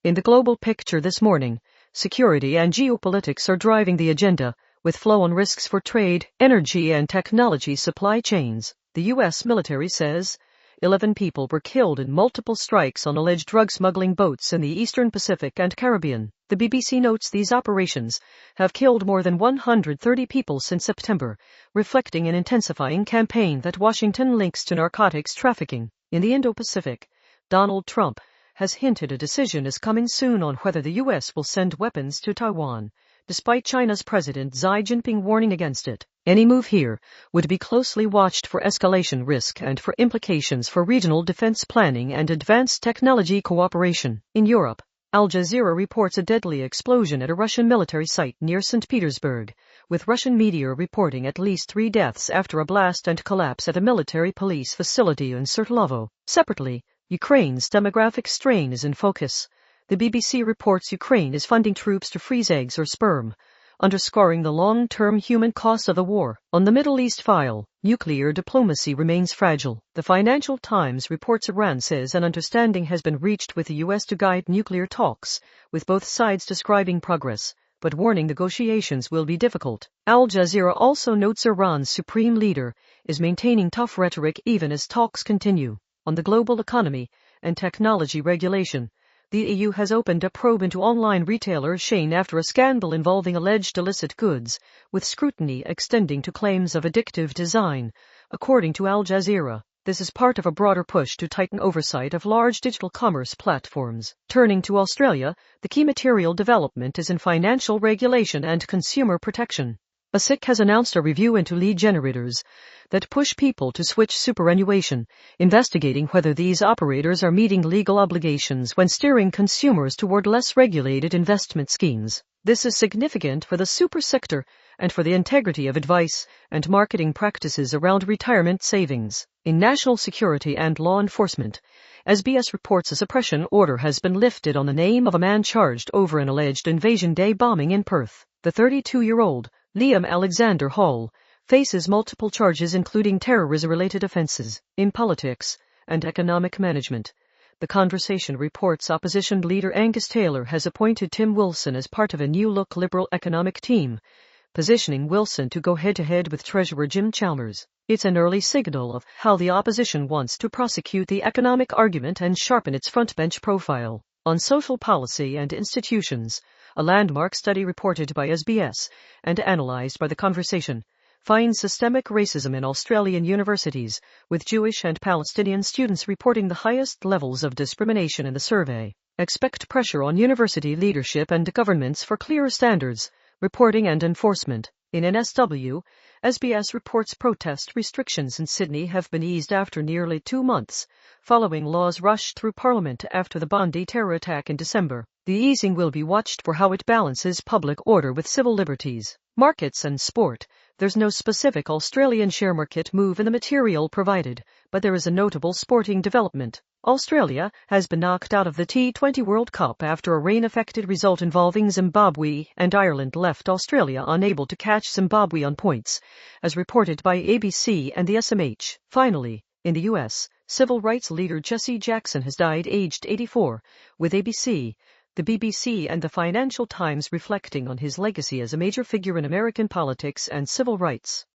In the global picture this morning, security and geopolitics are driving the agenda, with flow-on risks for trade, energy and technology supply chains. The U.S. military says 11 people were killed in multiple strikes on alleged drug smuggling boats in the Eastern Pacific and Caribbean. The BBC notes these operations have killed more than 130 people since September, reflecting an intensifying campaign that Washington links to narcotics trafficking. In the Indo-Pacific, Donald Trump has hinted a decision is coming soon on whether the U.S. will send weapons to Taiwan, despite China's President Xi Jinping warning against it. Any move here would be closely watched for escalation risk and for implications for regional defense planning and advanced technology cooperation. In Europe, Al Jazeera reports a deadly explosion at a Russian military site near St. Petersburg, with Russian media reporting at least 3 deaths after a blast and collapse at a military police facility in Svertlovo. Separately, Ukraine's demographic strain is in focus. The BBC reports Ukraine is funding troops to freeze eggs or sperm, underscoring the long-term human cost of the war. On the Middle East file, nuclear diplomacy remains fragile. The Financial Times reports Iran says an understanding has been reached with the U.S. to guide nuclear talks, with both sides describing progress, but warning negotiations will be difficult. Al Jazeera also notes Iran's supreme leader is maintaining tough rhetoric even as talks continue. On the global economy and technology regulation, the EU has opened a probe into online retailer Shein after a scandal involving alleged illicit goods, with scrutiny extending to claims of addictive design, according to Al Jazeera. This is part of a broader push to tighten oversight of large digital commerce platforms. Turning to Australia, the key material development is in financial regulation and consumer protection. ASIC has announced a review into lead generators that push people to switch superannuation, investigating whether these operators are meeting legal obligations when steering consumers toward less regulated investment schemes. This is significant for the super sector and for the integrity of advice and marketing practices around retirement savings. In national security and law enforcement, SBS reports a suppression order has been lifted on the name of a man charged over an alleged Invasion Day bombing in Perth. The 32-year-old Liam Alexander Hall faces multiple charges including terrorism-related offenses. In politics and economic management, The Conversation reports opposition leader Angus Taylor has appointed Tim Wilson as part of a new-look Liberal economic team, positioning Wilson to go head-to-head with Treasurer Jim Chalmers. It's an early signal of how the opposition wants to prosecute the economic argument and sharpen its frontbench profile. On social policy and institutions, a landmark study reported by SBS and analysed by The Conversation finds systemic racism in Australian universities, with Jewish and Palestinian students reporting the highest levels of discrimination in the survey. Expect pressure on university leadership and governments for clearer standards, reporting and enforcement. In NSW, SBS reports protest restrictions in Sydney have been eased after nearly 2 months, following laws rushed through Parliament after the Bondi terror attack in December. The easing will be watched for how it balances public order with civil liberties. Markets and sport. There's no specific Australian share market move in the material provided, but there is a notable sporting development. Australia has been knocked out of the T20 World Cup after a rain-affected result involving Zimbabwe, and Ireland left Australia unable to catch Zimbabwe on points, as reported by ABC and the SMH. Finally, in the U.S., civil rights leader Jesse Jackson has died aged 84, with ABC, the BBC and the Financial Times reflecting on his legacy as a major figure in American politics and civil rights.